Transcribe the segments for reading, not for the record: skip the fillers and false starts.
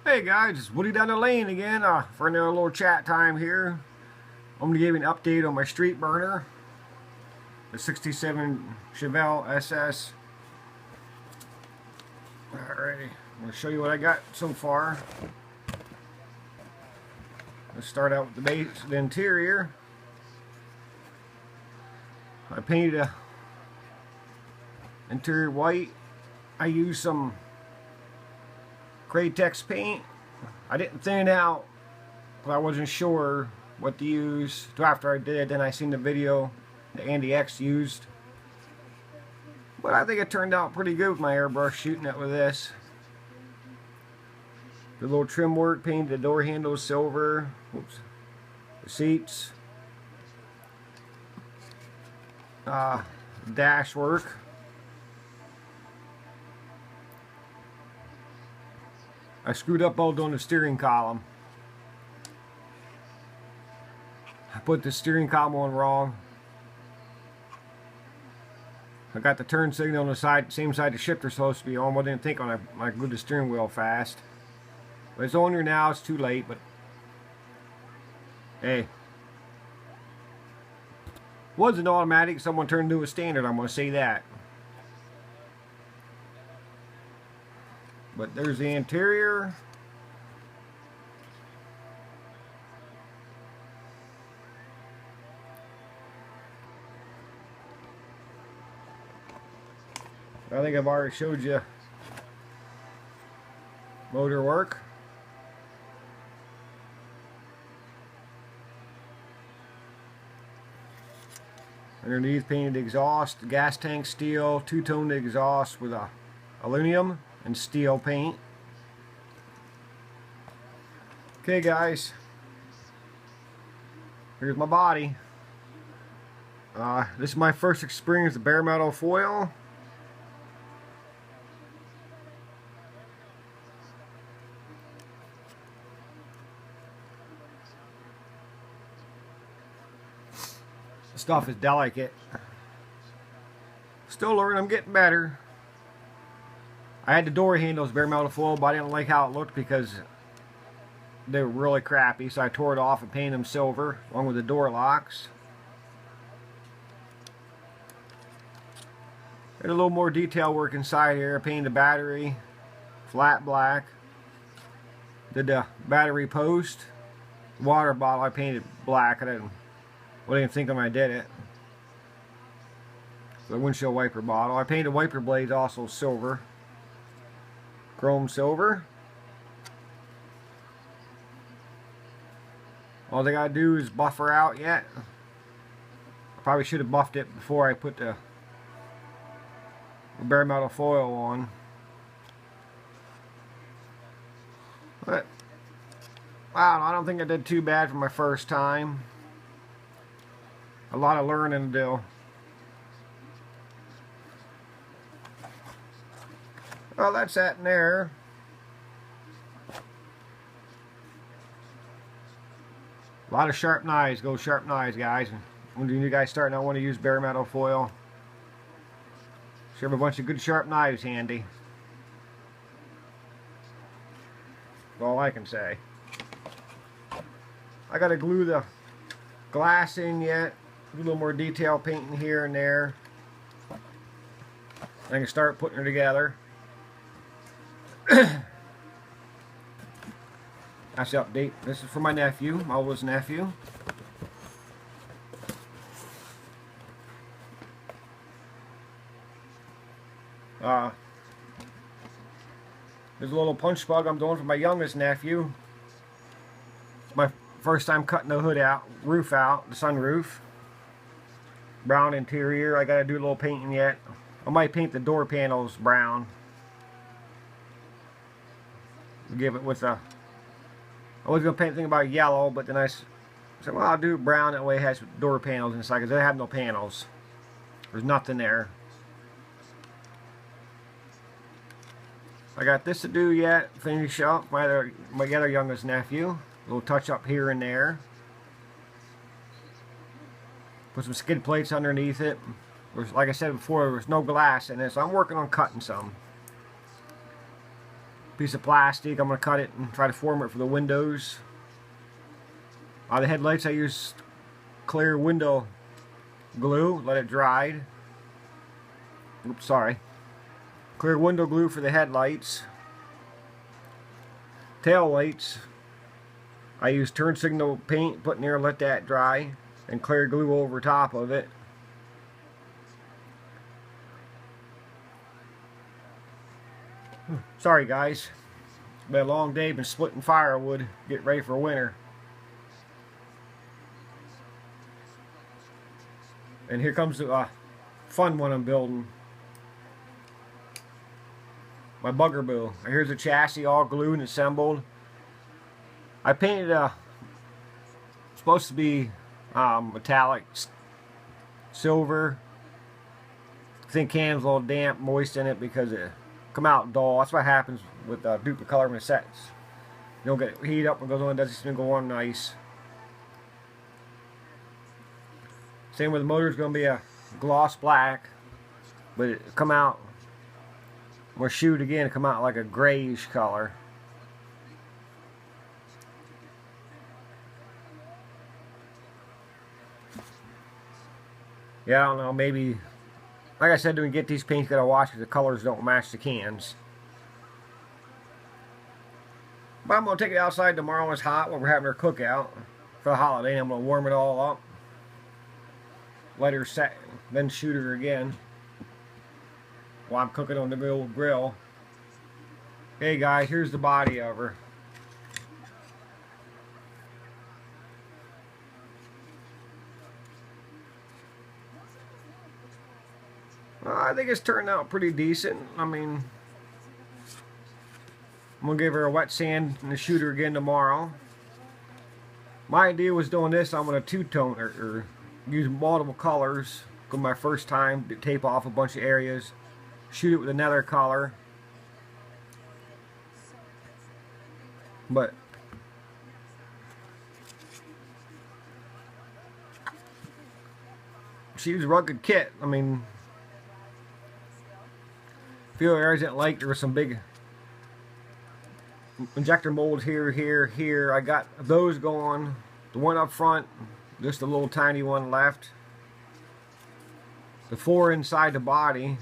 Hey guys, it's Woody down the lane again for another little chat time here. I'm going to give you an update on my street burner, the 67 Chevelle SS. Alrighty, I'm going to show you what I got so far. Let's start out with the base, the interior. I painted the interior white. I used some Craytex paint. I didn't thin it out, but I wasn't sure what to use. So after I did, then I seen the video that Andy X used. But I think it turned out pretty good with my airbrush shooting it with this. The little trim work, painted the door handles silver. Oops. The seats. Dash work. I screwed up both on the steering column. I put the steering column on wrong. I got the turn signal on the side, same side the shifter's supposed to be on. I didn't think when I glued the steering wheel fast. But it's on here now. It's too late. But hey, wasn't automatic. Someone turned into a standard. I'm going to say that. But there's the interior. I think I've already showed you motor work. Underneath, painted exhaust, gas tank steel, two-toned exhaust with a aluminum and steel paint. Okay guys, here's my body. This is my first experience with bare metal foil. The stuff is delicate. Still learning, I'm getting better. I had the door handles bare metal foil, but I didn't like how it looked because they were really crappy, so I tore it off and painted them silver along with the door locks. Did a little more detail work inside here. I painted the battery flat black. Did the battery post. Water bottle I painted black. I didn't think when I did it. The windshield wiper bottle. I painted wiper blades also silver. Chrome silver. All they gotta do is buff her out yet. I probably should have buffed it before I put the bare metal foil on. But I don't think I did too bad for my first time. A lot of learning to do. Well, that's that in there. A lot of sharp knives. Go sharp knives, guys. When you guys starting out want to use bare metal foil, sure have a bunch of good sharp knives handy. That's all I can say. I gotta glue the glass in yet. Do a little more detail painting here and there. I can start putting her together. That's the update. This is for my nephew, my oldest nephew. There's a little punch bug I'm doing for my youngest nephew. It's my first time cutting the hood out, roof out, the sunroof. Brown interior. I gotta do a little painting yet. I might paint the door panels brown. Give it with a... I was going to paint anything about yellow, but then I said, well, I'll do brown. That way it has door panels inside, because they have no panels. There's nothing there. I got this to do yet. Finish up my other youngest nephew. A little touch up here and there. Put some skid plates underneath it. Like I said before, there's no glass in it, so I'm working on cutting some. piece of plastic. I'm going to cut it and try to form it for the windows. The headlights I used clear window glue, let it dry. Oops, sorry. Clear window glue for the headlights. Tail lights, I use turn signal paint, put in there, let that dry, and clear glue over top of it. Sorry guys, it's been a long day, been splitting firewood, get ready for winter. And here comes the fun one I'm building. My buggerboo. Here's the chassis all glued and assembled. I painted supposed to be metallic silver. I think can's a little damp, moist in it because it come out dull. That's what happens with duplicate color when it sets. You don't get heat up and goes on, it doesn't seem to go on nice. Same with the motor, is going to be a gloss black, but it come out. We'll shoot again, come out like a grayish color. Yeah, I don't know, maybe, like I said, when we get these paints, gotta watch because the colors don't match the cans. But I'm gonna take it outside tomorrow when it's hot, when we're having our cookout for the holiday. I'm gonna warm it all up, let her set, then shoot her again while I'm cooking on the old grill. Hey guys, here's the body of her. I think it's turned out pretty decent. I mean, I'm gonna give her a wet sand and shoot her again tomorrow. My idea was doing this, I'm gonna two-tone or use multiple colors. Go my first time to tape off a bunch of areas. Shoot it with another color, but she was a rugged kit. I mean, a few areas I didn't like. There were some big injector molds here, here. I got those going. The one up front, just a little tiny one left. The 4 inside the body.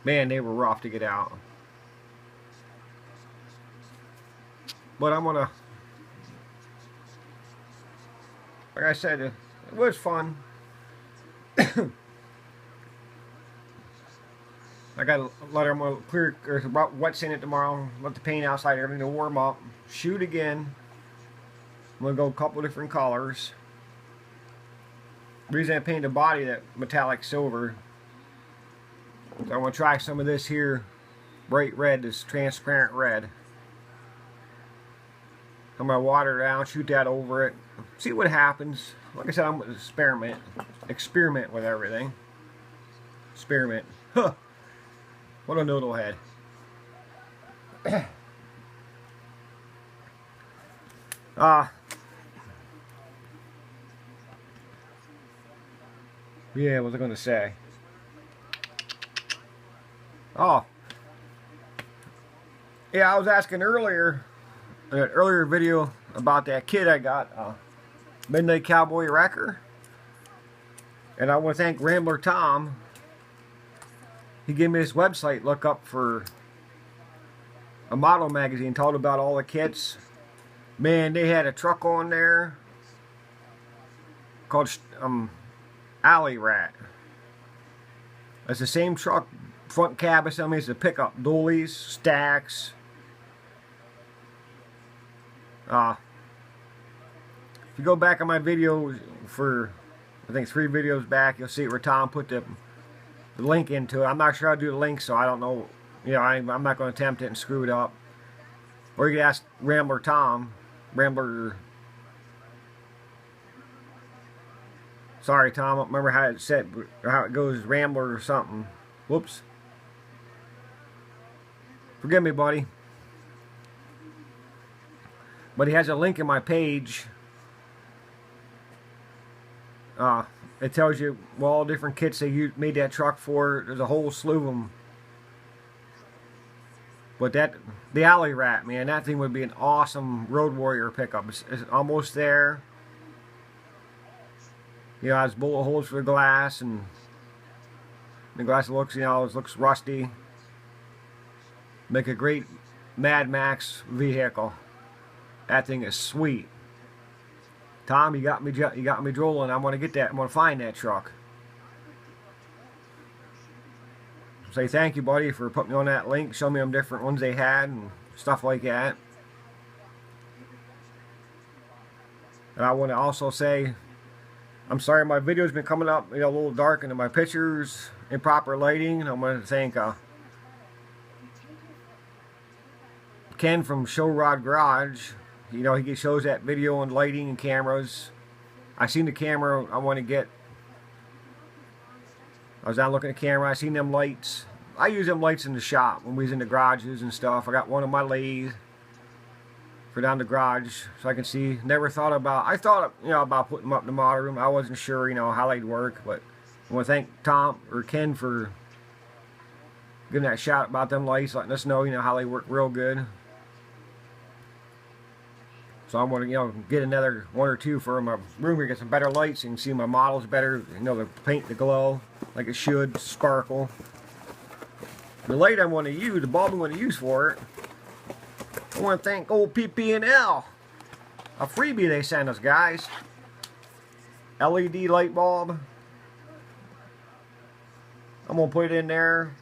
Man, they were rough to get out. But I'm gonna, like I said, it was fun. I gotta let her clear or wet sand it tomorrow. Let the paint outside, everything to warm up. Shoot again. I'm gonna go a couple different colors. The reason I painted the body that metallic silver. So I want to try some of this here bright red, this transparent red. I'm going to water it down, shoot that over it, see what happens. Like I said, I'm going to experiment with everything. Experiment. Huh. What a noodle head. Yeah, what was I going to say? Oh, yeah, I was asking earlier, in an earlier video about that kid I got, Midnight Cowboy Wrecker. And I want to thank Rambler Tom. He gave me this website, look up for a model magazine, told about all the kits. Man, they had a truck on there called Alley Rat. It's the same truck. Front cab assemblies to pick up dualies, stacks. If you go back on my video for, I think 3 videos back, you'll see where Tom put the link into it. I'm not sure how to do the link, so I don't know. You know, I'm not going to attempt it and screw it up. Or you can ask Rambler Tom. Rambler. Sorry, Tom. I don't remember how it said, or how it goes. Rambler or something. Whoops. Forgive me, buddy. But he has a link in my page. It tells you all different kits they made that truck for. There's a whole slew of them. But the alley rat, man, that thing would be an awesome road warrior pickup. It's almost there. You know, it has bullet holes for the glass, and the glass looks, you know, it looks rusty. Make a great Mad Max vehicle. That thing is sweet. Tom, you got me drooling. I want to get that. I want to find that truck. Say thank you, buddy, for putting me on that link. Show me them different ones they had and stuff like that. And I want to also say, I'm sorry my video's been coming up, you know, a little dark into my pictures, improper lighting. And I want to thank Ken from Show Rod Garage. You know, he shows that video on lighting and cameras. I seen the camera I want to get. I was out looking at the camera. I seen them lights. I use them lights in the shop when we was in the garages and stuff. I got one on my lathe for down the garage so I can see. Never thought about. I thought, you know, about putting them up in the model room. I wasn't sure, you know, how they'd work. But I want to thank Tom or Ken for giving that shout about them lights, letting us know, you know, how they work real good. So I want to, you know, get another one or two for my room here, get some better lights. So you can see my models better. You know, the paint, the glow like it should, sparkle. The light I want to use, the bulb I want to use for it, I want to thank old PP&L. A freebie they sent us, guys. LED light bulb. I'm going to put it in there.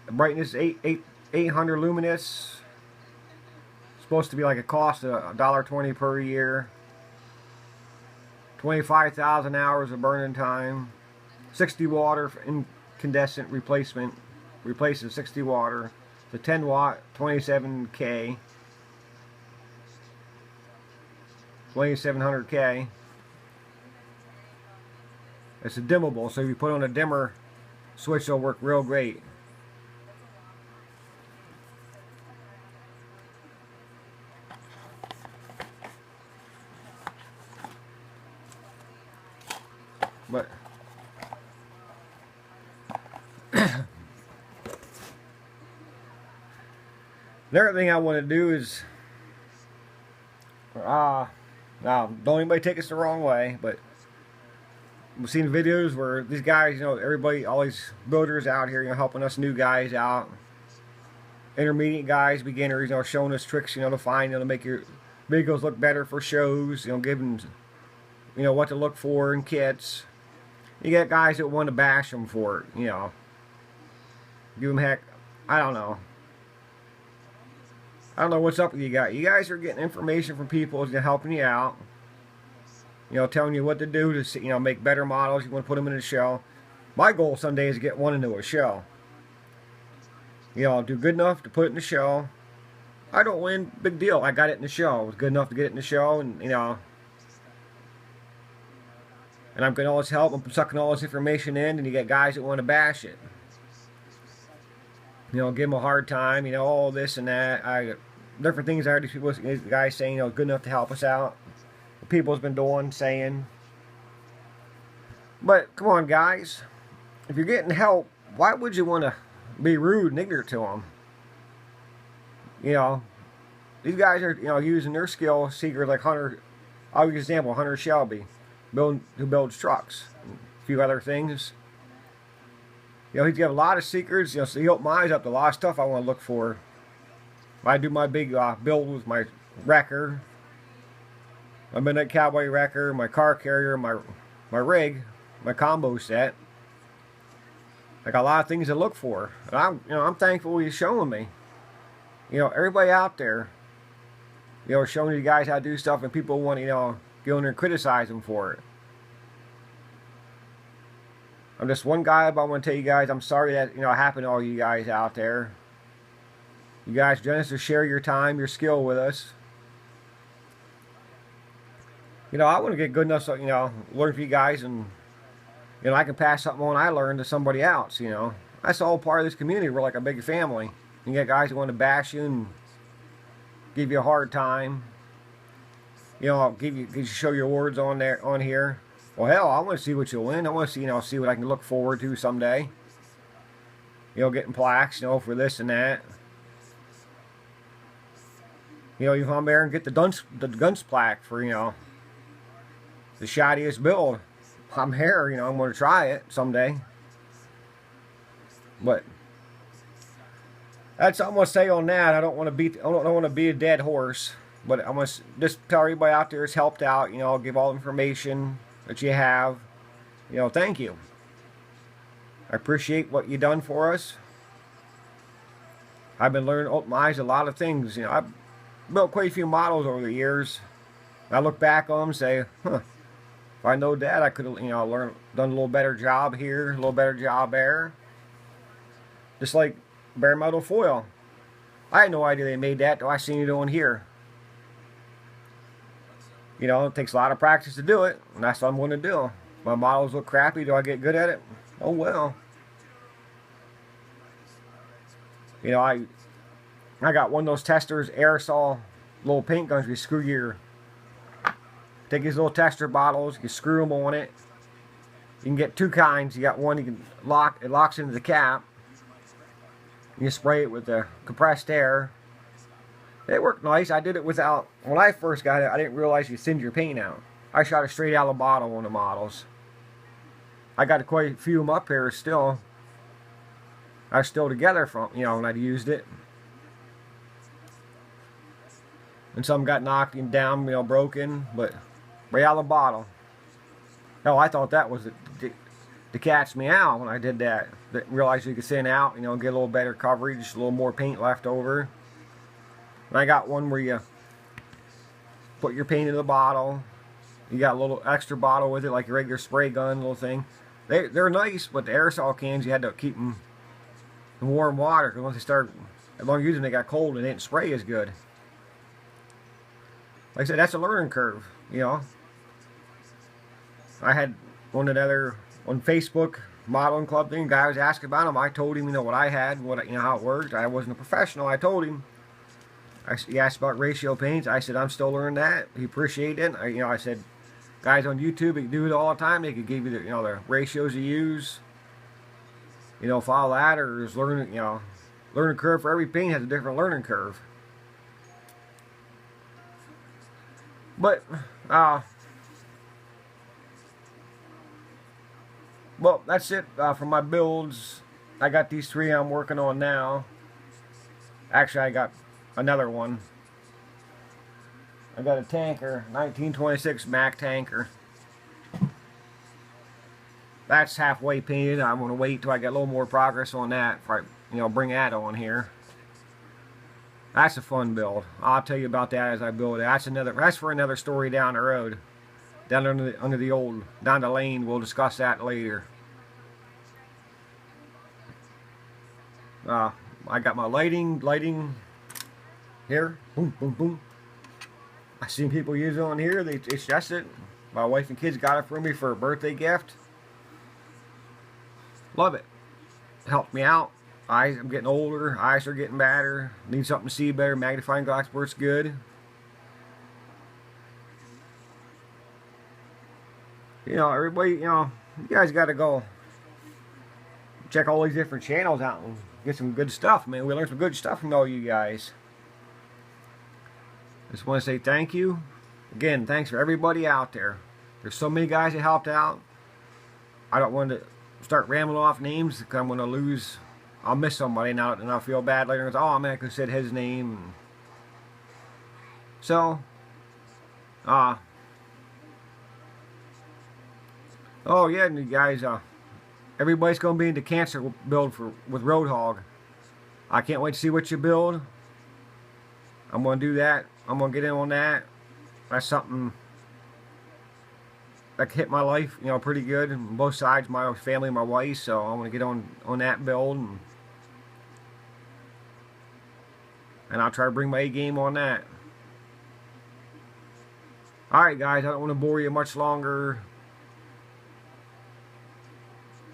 The brightness 800 luminous. Supposed to be like a cost of $1.20 per year. 25,000 hours of burning time. 60 water incandescent replacement. Replaces 60 water. The 10 watt 27K. 2700K. It's a dimmable, so if you put on a dimmer switch, it'll work real great. But the other thing I want to do is, now don't anybody take us the wrong way, but we've seen videos where these guys, you know, everybody, all these builders out here, you know, helping us new guys out, intermediate guys, beginners, you know, showing us tricks, you know, to find, you know, to make your vehicles look better for shows, you know, giving, you know, what to look for in kits. You got guys that want to bash them for it, you know. Give them heck, I don't know. I don't know what's up with you guys. You guys are getting information from people who's helping you out. You know, telling you what to do to, you know, make better models. You want to put them in a show. My goal someday is to get one into a show. You know, do good enough to put it in the show. I don't win, big deal. I got it in the show. It was good enough to get it in the show, and, you know. And I'm getting all this help. I'm sucking all this information in, and you get guys that want to bash it. You know, give them a hard time, you know, all this and that. Different things I heard these guys saying, you know, good enough to help us out. People's been doing, saying. But, come on, guys. If you're getting help, why would you want to be rude and ignorant to them? You know, these guys are, you know, using their skill secret like Hunter. I'll give you an example, Hunter Shelby, who builds trucks. And a few other things. You know, he's got a lot of secrets, you know, so he opened my eyes up to a lot of stuff I want to look for. I do my big build with my wrecker, my Midnight Cowboy wrecker, my car carrier, my rig, my combo set. I got a lot of things to look for. And I'm thankful he's showing me. You know, everybody out there, you know, showing you guys how to do stuff, and people want to, you know, go in there and criticize them for it. I'm just one guy, but I want to tell you guys, I'm sorry that, you know, it happened to all you guys out there. You guys generous to share your time, your skill with us. You know, I want to get good enough so, you know, learn from you guys, and, you know, I can pass something on I learned to somebody else, you know. That's all part of this community. We're like a big family. You got guys who want to bash you and give you a hard time. You know, I'll show your awards on here. Well, hell, I want to see what you'll win. I want to see, you know, see what I can look forward to someday. You know, getting plaques, you know, for this and that. You know, you come there and get the Dunce plaque for, you know, the shottiest build. I'm here, you know, I'm going to try it someday. But that's all I'm going to say on that. I don't want to be a dead horse. But I'm going to just tell everybody out there it's helped out. You know, I'll give all the information that you have. You know, thank you. I appreciate what you done for us. I've been learning, open my eyes to a lot of things. You know, I've built quite a few models over the years. I look back on them and say, huh, if I know that, I could have, you know, done a little better job here, a little better job there. Just like bare metal foil. I had no idea they made that till I seen it on here. You know, it takes a lot of practice to do it, and that's what I'm going to do. My models look crappy. Do I get good at it? Oh well. You know, I got one of those testers, aerosol, little paint guns. You screw your, take these little tester bottles, you screw them on it. You can get two kinds. You got one you can lock, it locks into the cap. You spray it with the compressed air. It worked nice. I did it without, when I first got it, I didn't realize you send your paint out. I shot it straight out of the bottle on the models. I got quite a few of them up here still. Are still together from, you know, when I used it. And some got knocked down, you know, broken, but right out of the bottle. Hell, I thought that was to catch me out when I did that. Didn't realize you could send out, you know, get a little better coverage, a little more paint left over. And I got one where you put your paint in the bottle. You got a little extra bottle with it, like your regular spray gun, little thing. They're nice, but the aerosol cans, you had to keep them in warm water, because once they start, as long as using them, they got cold and they didn't spray as good. Like I said, that's a learning curve, you know. I had on Facebook modeling club thing, guy was asking about them. I told him, you know, what I had, what, you know, how it worked. I wasn't a professional. I told him. He asked about ratio paints. I said I'm still learning that. He appreciated it. I said, guys on YouTube, they do it all the time. They could give you the, you know, the ratios you use. You know, follow that, or just learn, you know, learning curve for every paint has a different learning curve. But well, that's it for my builds. I got these three I'm working on now. Actually, I got another one. I got a tanker, 1926 Mac tanker. That's halfway painted. I'm going to wait till I get a little more progress on that before I, you know, bring that on here. That's a fun build. I'll tell you about that as I build it. That's for another story down the road. Down under the old, down the lane. We'll discuss that later. I got my lighting here. Boom, boom, boom. I seen people use it on here. They just it. My wife and kids got it for me for a birthday gift. Love it. Helped me out. I'm getting older. Eyes are getting better. Need something to see better. Magnifying glass works good. You know, everybody, you know, you guys got to go check all these different channels out and get some good stuff, man. We learned some good stuff from all you guys. Just want to say thank you. Again, thanks for everybody out there. There's so many guys that helped out. I don't want to start rambling off names because I'm going to lose. I'll miss somebody now, and I'll feel bad later. It's, oh man, I could have said his name. So, oh yeah, and you guys, everybody's going to be into cancer build with Roadhog. I can't wait to see what you build. I'm going to do that. I'm going to get in on that. That's something that hit my life, you know, pretty good on both sides, my family and my wife. So I'm going to get on that build, and I'll try to bring my A game on that. Alright guys, I don't want to bore you much longer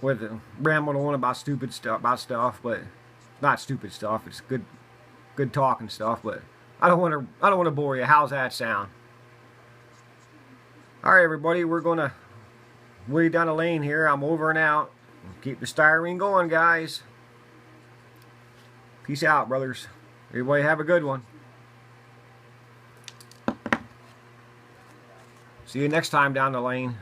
with rambling on about stupid stuff, but not stupid stuff. It's good talking stuff, but I don't want to bore you. How's that sound? Alright everybody, we're gonna way down the lane here. I'm over and out. Keep the styrene going, guys. Peace out, brothers. Everybody have a good one. See you next time down the lane.